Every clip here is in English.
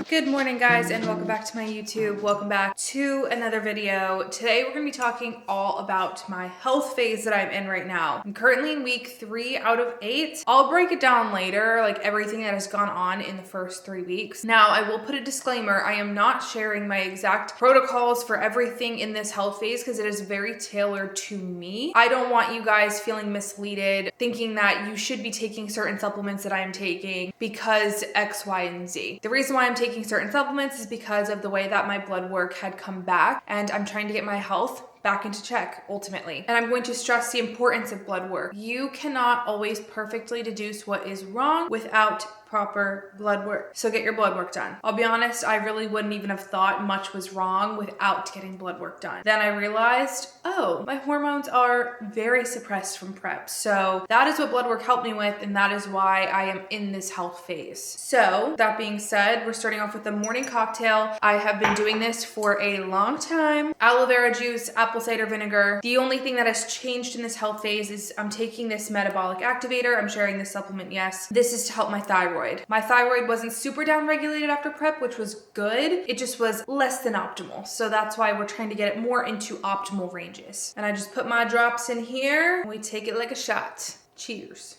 Good morning, guys, and welcome back to my YouTube. Welcome back to another video. Today we're going to be talking all about my health phase that I'm in right now. I'm currently in week 3 out of 8. I'll break it down later, like everything that has gone on in the first 3 weeks. Now, I will put a disclaimer. I am not sharing my exact protocols for everything in this health phase because it is very tailored to me. I don't want you guys feeling misleaded, thinking that you should be taking certain supplements that I am taking because X, Y, and Z. The reason why I'm taking certain supplements is because of the way that my blood work had come back, and I'm trying to get my health back into check ultimately. And I'm going to stress the importance of blood work. You cannot always perfectly deduce what is wrong without proper blood work. So get your blood work done. I'll be honest, I really wouldn't even have thought much was wrong without getting blood work done. Then I realized, oh, my hormones are very suppressed from prep. So that is what blood work helped me with, and that is why I am in this health phase. So that being said, we're starting off with the morning cocktail. I have been doing this for a long time. Aloe vera juice, apple cider vinegar. The only thing that has changed in this health phase is I'm taking this metabolic activator. I'm sharing this supplement, yes. This is to help my thyroid. My thyroid wasn't super downregulated after prep, which was good. It just was less than optimal. So that's why we're trying to get it more into optimal ranges. And I just put my drops in here and we take it like a shot. Cheers.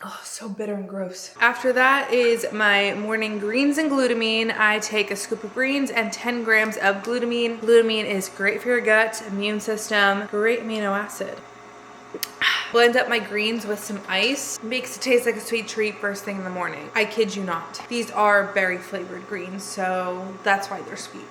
Oh, so bitter and gross. After that is my morning greens and glutamine. I take a scoop of greens and 10 grams of glutamine. Glutamine is great for your gut, immune system, great amino acid. Blend up my greens with some ice. Makes it taste like a sweet treat first thing in the morning. I kid you not. These are berry flavored greens, so that's why they're sweet.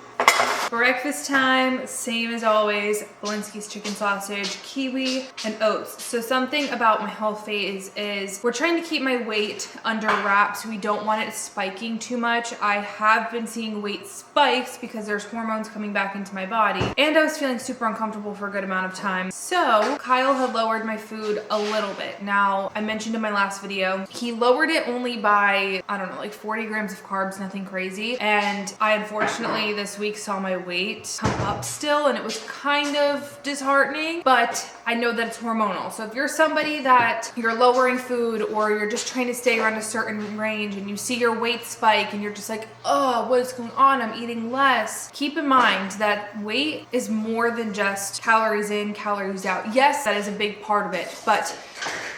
Breakfast time, same as always, Belinsky's chicken sausage, kiwi, and oats. So something about my health phase is we're trying to keep my weight under wraps. We don't want it spiking too much. I have been seeing weight spikes because there's hormones coming back into my body, and I was feeling super uncomfortable for a good amount of time. So Kyle had lowered my food a little bit. Now, I mentioned in my last video, he lowered it only by, I don't know, like 40 grams of carbs, nothing crazy. And I unfortunately this week saw my weight come up still, and it was kind of disheartening, but I know that it's hormonal. So if you're somebody that you're lowering food or you're just trying to stay around a certain range and you see your weight spike and you're just like, oh, what is going on? I'm eating less. Keep in mind that weight is more than just calories in, calories out. Yes, that is a big part of it, but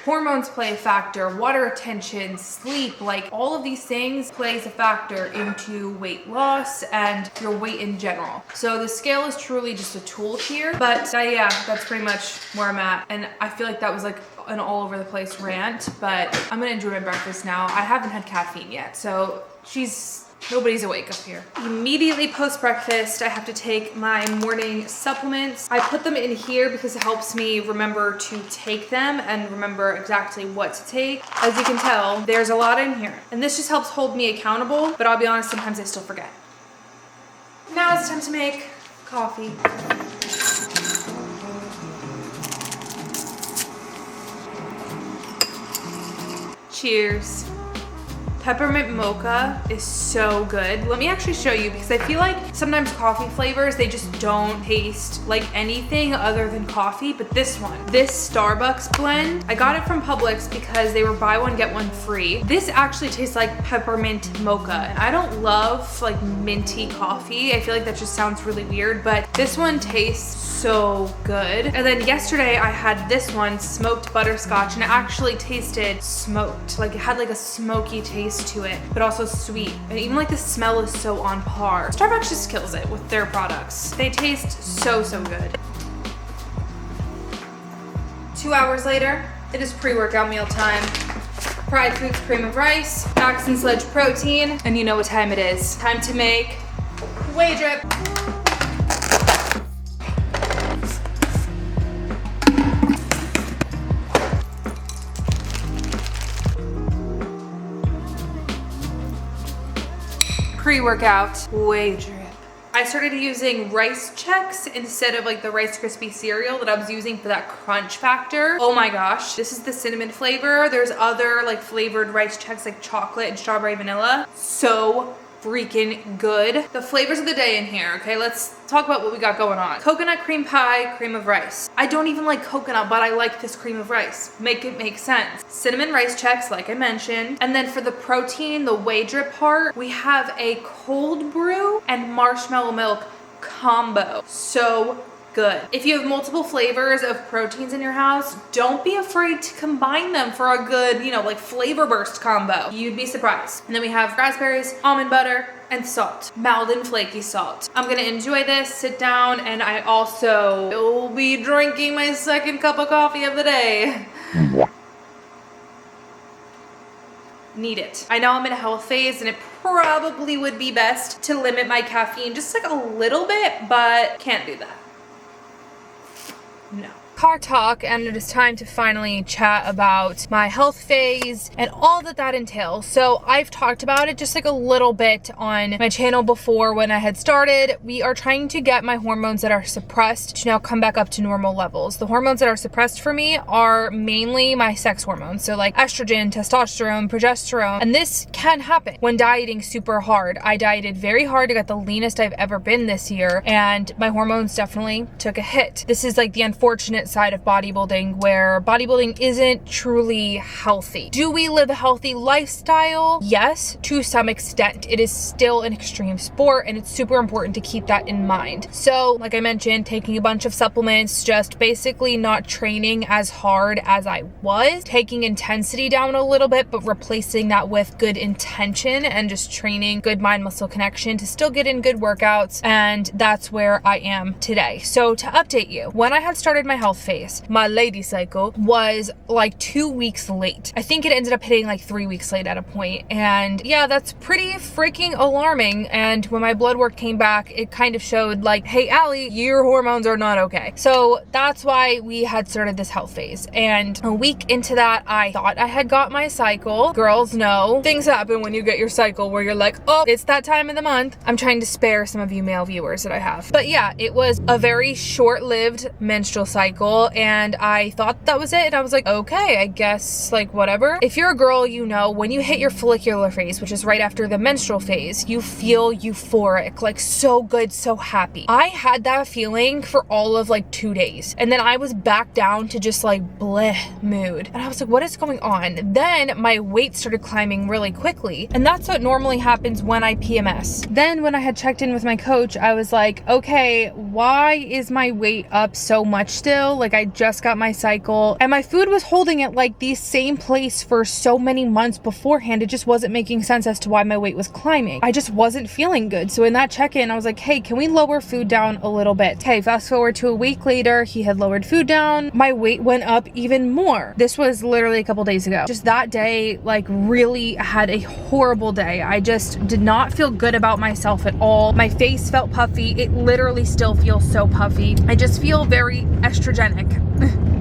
hormones play a factor, water retention, sleep, like all of these things plays a factor into weight loss and your weight in general. So the scale is truly just a tool here, but yeah, that's pretty much where I'm at. And I feel like that was like an all over the place rant, but I'm gonna enjoy my breakfast now. I haven't had caffeine yet, so nobody's awake up here. Immediately post breakfast, I have to take my morning supplements. I put them in here because it helps me remember to take them and remember exactly what to take. As you can tell, there's a lot in here. And this just helps hold me accountable, but I'll be honest, sometimes I still forget. Now it's time to make coffee. Cheers. Peppermint mocha is so good. Let me actually show you, because I feel like sometimes coffee flavors, they just don't taste like anything other than coffee, but this one, this Starbucks blend, I got it from Publix because they were buy one, get one free. This actually tastes like peppermint mocha, and I don't love like minty coffee. I feel like that just sounds really weird, but this one tastes so good. And then yesterday I had this one, smoked butterscotch, and it actually tasted smoked. Like it had like a smoky taste to it, but also sweet. And even like the smell is so on par. Starbucks just kills it with their products. They taste so, so good. 2 hours later, it is pre-workout meal time. Fried Foods cream of rice, Max and Sledge protein, and you know what time it is. Time to make whey drip. Pre-workout whey drip. I started using rice checks instead of like the Rice Krispie cereal that I was using for that crunch factor. Oh my gosh, this is the cinnamon flavor. There's other like flavored rice checks like chocolate and strawberry vanilla. So freaking good. The flavors of the day in here, okay? Let's talk about what we got going on. Coconut cream pie, cream of rice. I don't even like coconut, but I like this cream of rice. Make it make sense. Cinnamon rice checks, like I mentioned. And then for the protein, the whey drip part, we have a cold brew and marshmallow milk combo. So good. If you have multiple flavors of proteins in your house, don't be afraid to combine them for a good, you know, like flavor burst combo. You'd be surprised. And then we have raspberries, almond butter, and salt. Mild and flaky salt. I'm gonna enjoy this, sit down, and I also will be drinking my second cup of coffee of the day. Need it. I know I'm in a health phase and it probably would be best to limit my caffeine just like a little bit, but can't do that. No. Car talk, and it is time to finally chat about my health phase and all that entails. So I've talked about it just like a little bit on my channel before when I had started. We are trying to get my hormones that are suppressed to now come back up to normal levels. The hormones that are suppressed for me are mainly my sex hormones. So like estrogen, testosterone, progesterone, and this can happen when dieting super hard. I dieted very hard. I got the leanest I've ever been this year, and my hormones definitely took a hit. This is like the unfortunate side of bodybuilding, where bodybuilding isn't truly healthy. Do we live a healthy lifestyle? Yes, to some extent. It is still an extreme sport, and it's super important to keep that in mind. So, like I mentioned, taking a bunch of supplements, just basically not training as hard as I was, taking intensity down a little bit, but replacing that with good intention and just training good mind-muscle connection to still get in good workouts, and that's where I am today. So to update you, when I had started my health phase, my lady cycle was like 2 weeks late. I think it ended up hitting like 3 weeks late at a point. And yeah, that's pretty freaking alarming. And when my blood work came back, it kind of showed like, hey, Allie, your hormones are not okay. So that's why we had started this health phase. And a week into that, I thought I had got my cycle. Girls know things happen when you get your cycle where you're like, oh, it's that time of the month. I'm trying to spare some of you male viewers that I have. But yeah, it was a very short-lived menstrual cycle, and I thought that was it. And I was like, okay, I guess like whatever. If you're a girl, you know, when you hit your follicular phase, which is right after the menstrual phase, you feel euphoric, like so good, so happy. I had that feeling for all of like 2 days. And then I was back down to just like bleh mood. And I was like, what is going on? Then my weight started climbing really quickly. And that's what normally happens when I PMS. Then when I had checked in with my coach, I was like, okay, why is my weight up so much still? Like I just got my cycle and my food was holding at like the same place for so many months beforehand. It just wasn't making sense as to why my weight was climbing. I just wasn't feeling good. So in that check-in, I was like, hey, can we lower food down a little bit? Okay, fast forward to a week later, he had lowered food down. My weight went up even more. This was literally a couple days ago. Just that day, like really had a horrible day. I just did not feel good about myself at all. My face felt puffy. It literally still feels so puffy. I just feel very estrogenic.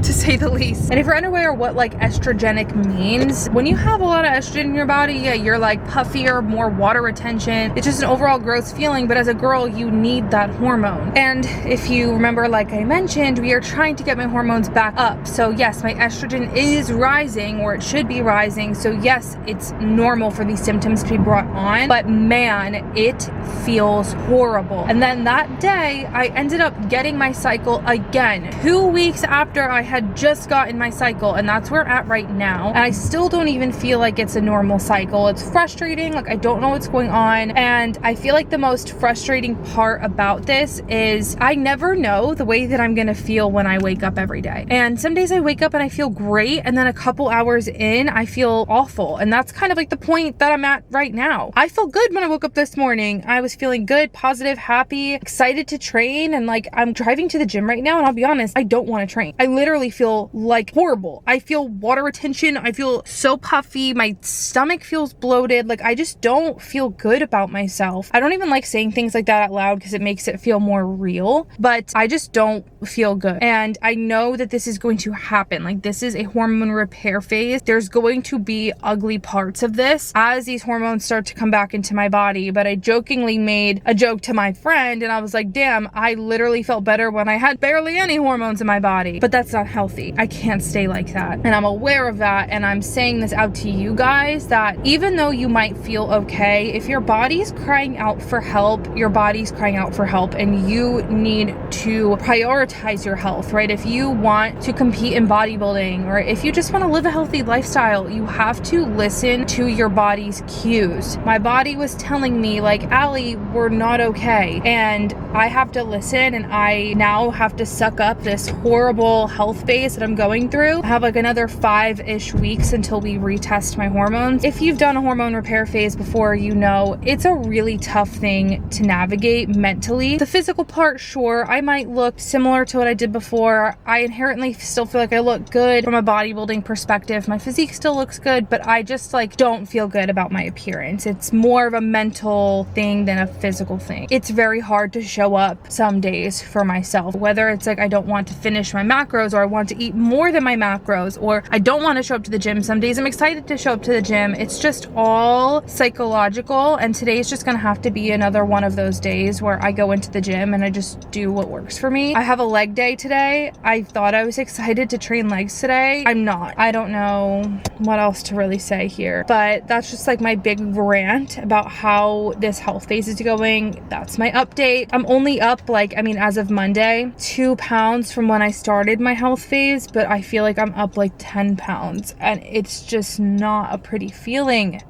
To say the least. And if you're unaware what like estrogenic means, when you have a lot of estrogen in your body, yeah, you're like puffier, more water retention. It's just an overall gross feeling, but as a girl, you need that hormone. And if you remember, like I mentioned, we are trying to get my hormones back up. So yes, my estrogen is rising, or it should be rising. So yes, it's normal for these symptoms to be brought on, but man, it feels horrible. And then that day, I ended up getting my cycle again, 2 weeks after I had just gotten my cycle, and that's where I'm at right now. And I still don't even feel like it's a normal cycle. It's frustrating. Like I don't know what's going on. And I feel like the most frustrating part about this is I never know the way that I'm going to feel when I wake up every day. And some days I wake up and I feel great. And then a couple hours in, I feel awful. And that's kind of like the point that I'm at right now. I felt good when I woke up this morning. I was feeling good, positive, happy, excited to train. And like I'm driving to the gym right now. And I'll be honest, I don't want to train. I literally feel like horrible. I feel water retention. I feel so puffy. My stomach feels bloated. Like I just don't feel good about myself. I don't even like saying things like that out loud because it makes it feel more real, but I just don't feel good. And I know that this is going to happen. Like this is a hormone repair phase. There's going to be ugly parts of this as these hormones start to come back into my body. But I jokingly made a joke to my friend and I was like, damn, I literally felt better when I had barely any hormones in my my body, but that's not healthy. I can't stay like that. And I'm aware of that. And I'm saying this out to you guys that even though you might feel okay, if your body's crying out for help, your body's crying out for help, and you need to prioritize your health, right? If you want to compete in bodybuilding, or if you just want to live a healthy lifestyle, you have to listen to your body's cues. My body was telling me like, Allie, we're not okay. And I have to listen, and I now have to suck up this horrible health phase that I'm going through. I have like another 5-ish weeks until we retest my hormones. If you've done a hormone repair phase before, you know it's a really tough thing to navigate mentally. The physical part, sure, I might look similar to what I did before. I inherently still feel like I look good from a bodybuilding perspective. My physique still looks good, but I just like don't feel good about my appearance. It's more of a mental thing than a physical thing. It's very hard to show up some days for myself, whether it's like I don't want to finish my macros, or I want to eat more than my macros, or I don't want to show up to the gym. Some days I'm excited to show up to the gym. It's just all psychological, and today's just gonna have to be another one of those days where I go into the gym and I just do what works for me. I have a leg day today. I thought I was excited to train legs today. I'm not. I don't know what else to really say here, but that's just like my big rant about how this health phase is going. That's my update. I'm only up like, I mean, as of Monday, 2 pounds from when I started my health phase, but I feel like I'm up like 10 pounds, and it's just not a pretty feeling.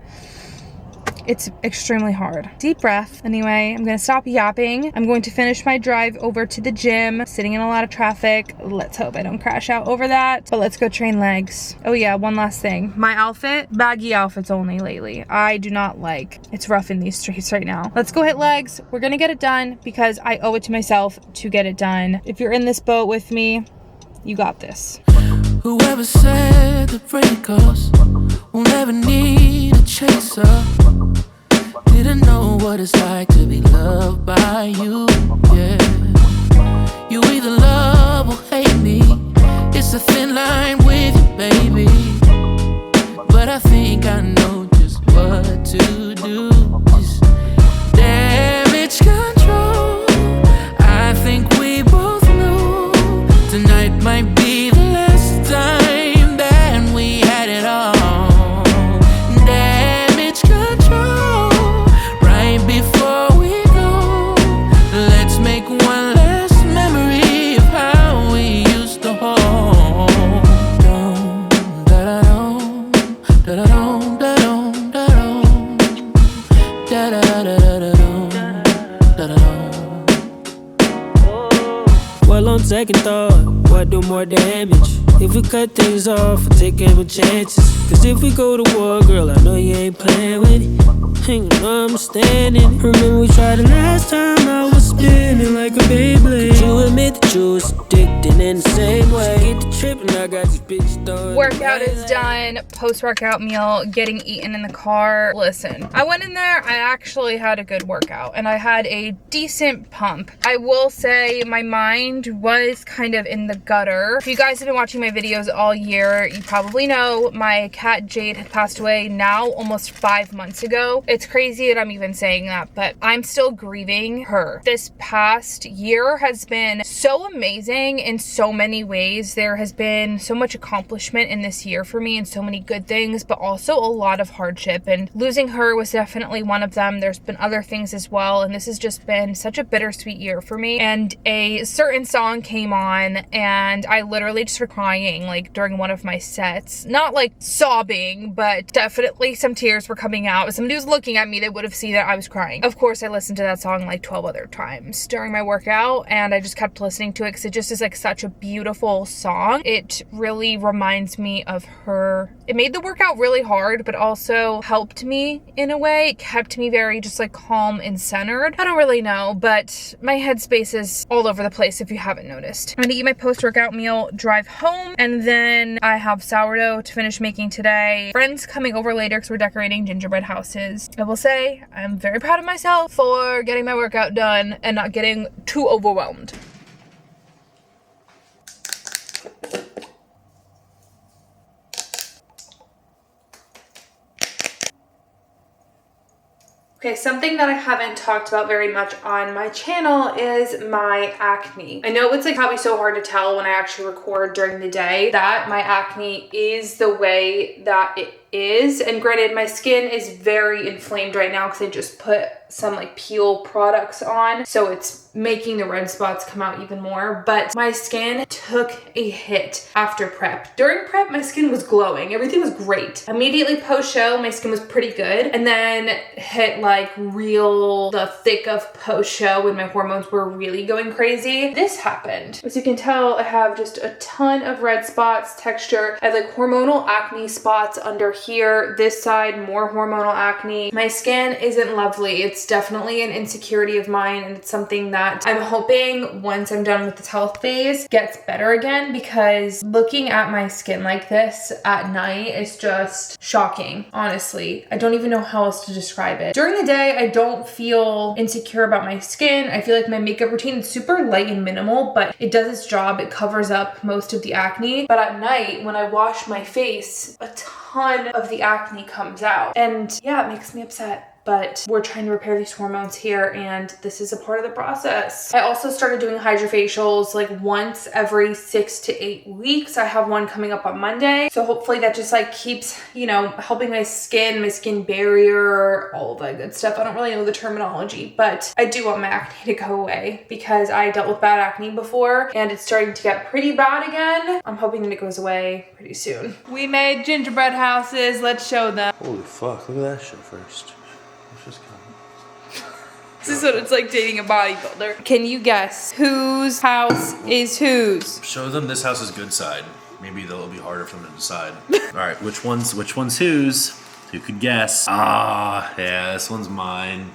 It's extremely hard. Deep breath. Anyway, I'm gonna stop yapping. I'm going to finish my drive over to the gym, sitting in a lot of traffic. Let's hope I don't crash out over that, but let's go train legs. Oh yeah, one last thing. My outfit, baggy outfits only lately. I do not like. It's rough in these streets right now. Let's go hit legs. We're gonna get it done because I owe it to myself to get it done. If you're in this boat with me, you got this. Whoever said the breakers will never need a chaser didn't know what it's like to be loved by you, yeah. You either love or hate me. It's a thin line with you, baby. But I think I know just what to do. Just damage control. I think we both know tonight might be the last time that we had it all. Damage control. Right before we go, let's make one last memory of how we used to hold. Da-da-dum, da-da-dum, da-dum, da-dum, da-da-da-da-da-dum, da-da-dum. Well, on second thought, what do more damage? If we cut things off or take any chances? Cause if we go to war, girl, I know you ain't playing with it. Ain't no understanding. Remember we tried the last time, I was spinning like a Beyblade. Could you admit that you was addicted in the same way? Get the trip and I got this bitch throwing. Workout is done. Post-workout meal getting eaten in the car. Listen, I went in there, I actually had a good workout and I had a decent pump. I will say my mind was kind of in the gutter. If you guys have been watching my videos all year, you probably know my cat Jade had passed away now almost 5 months ago. It's crazy that I'm even saying that, but I'm still grieving her. This past year has been so amazing in so many ways. There has been so much accomplishment in this year for me and so many good things, but also a lot of hardship, and losing her was definitely one of them. There's been other things as well, and this has just been such a bittersweet year for me. And a certain song came on and I literally just started crying like during one of my sets. Not like sobbing, but definitely some tears were coming out. If somebody was looking at me, they would have seen that I was crying. Of course, I listened to that song like 12 other times during my workout, and I just kept listening to it because it just is like such a beautiful song. It really reminds me of her. It made the workout really hard, but also helped me in a way. It kept me very just like calm and centered. I don't really know, but my headspace is all over the place if you haven't noticed. I'm gonna eat my post-workout meal, drive home, and then I have sourdough to finish making today. Friends coming over later because we're decorating gingerbread houses. I will say I'm very proud of myself for getting my workout done and not getting too overwhelmed. Okay, something that I haven't talked about very much on my channel is my acne. I know it's like probably so hard to tell when I actually record during the day that my acne is the way that it is. And granted, my skin is very inflamed right now because I just put some like peel products on, so it's making the red spots come out even more. But my skin took a hit after prep. During prep, my skin was glowing. Everything was great. Immediately post-show, my skin was pretty good. And then hit like the thick of post-show when my hormones were really going crazy. This happened. As you can tell, I have just a ton of red spots, texture. I have like hormonal acne spots under here. This side, more hormonal acne. My skin isn't lovely. It's definitely an insecurity of mine, and it's something that I'm hoping once I'm done with this health phase gets better again, because looking at my skin like this at night is just shocking, honestly. I don't even know how else to describe it. During the day, I don't feel insecure about my skin. I feel like my makeup routine is super light and minimal, but it does its job. It covers up most of the acne. But at night, when I wash my face, a ton of the acne comes out. And yeah, it makes me upset. But we're trying to repair these hormones here, and this is a part of the process. I also started doing hydrofacials like once every 6 to 8 weeks. I have one coming up on Monday. So hopefully that just like keeps, you know, helping my skin barrier, all of that good stuff. I don't really know the terminology, but I do want my acne to go away because I dealt with bad acne before and it's starting to get pretty bad again. I'm hoping that it goes away pretty soon. We made gingerbread houses. Let's show them. Holy fuck, look at that shit first. This is what it's like dating a bodybuilder. Can you guess whose house is whose? Show them this house is good side. Maybe that'll be harder for them to decide. All right, which one's whose? Who could guess? Ah, yeah, this one's mine.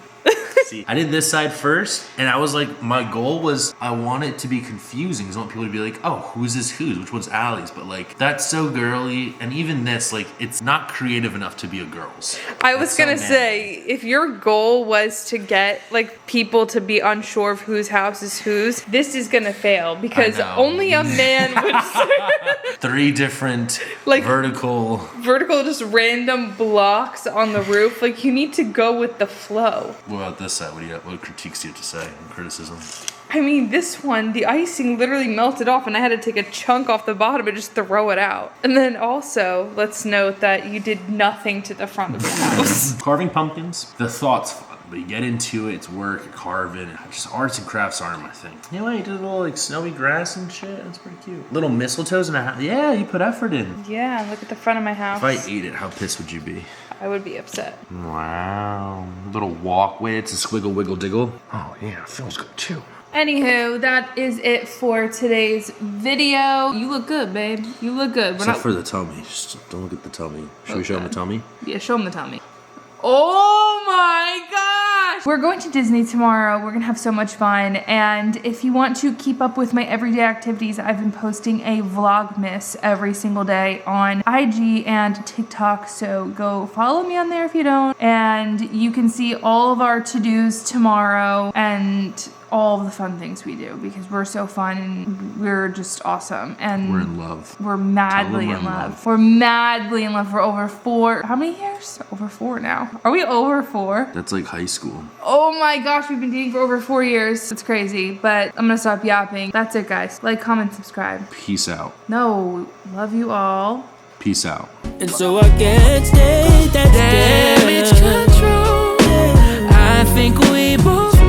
See, I did this side first, and I was like, my goal was I want it to be confusing because I want people to be like, oh, whose is whose? Which one's Allie's? But like, that's so girly, and even this, like, it's not creative enough to be a girl's. I was gonna say, if your goal was to get like people to be unsure of whose house is whose, this is gonna fail because only a man would say 3 different like vertical just random blocks on the roof. Like, you need to go with the flow. What about this side? What critiques do you have to say? Criticism? I mean, this one, the icing literally melted off and I had to take a chunk off the bottom and just throw it out. And then also, let's note that you did nothing to the front of the house. Carving pumpkins, the thought's fun, but you get into it, it's work, you're carving. Just arts and crafts aren't my thing. You know what? You did a little like snowy grass and shit. That's pretty cute. Little mistletoes in a house. Yeah, you put effort in. Yeah, look at the front of my house. If I ate it, how pissed would you be? I would be upset. Wow. Little walkway. It's a squiggle wiggle diggle. Oh yeah, it feels good too. Anywho, that is it for today's video. You look good, babe. You look good. Except for the tummy. Just don't look at the tummy. Should we show them the tummy? Yeah, show them the tummy. Oh my gosh! We're going to Disney tomorrow. We're gonna have so much fun. And if you want to keep up with my everyday activities, I've been posting a Vlogmas every single day on IG and TikTok. So go follow me on there if you don't. And you can see all of our to-dos tomorrow and all the fun things we do because we're so fun and we're just awesome. And we're in love. We're madly in love. We're madly in love for over 4. How many years? Over 4 now. Are we over 4? That's like high school. Oh my gosh, we've been dating for over 4 years. It's crazy, but I'm gonna stop yapping. That's it, guys. Like, comment, subscribe. Peace out. No, love you all. Peace out. And so I can't stay that damage control. I think we both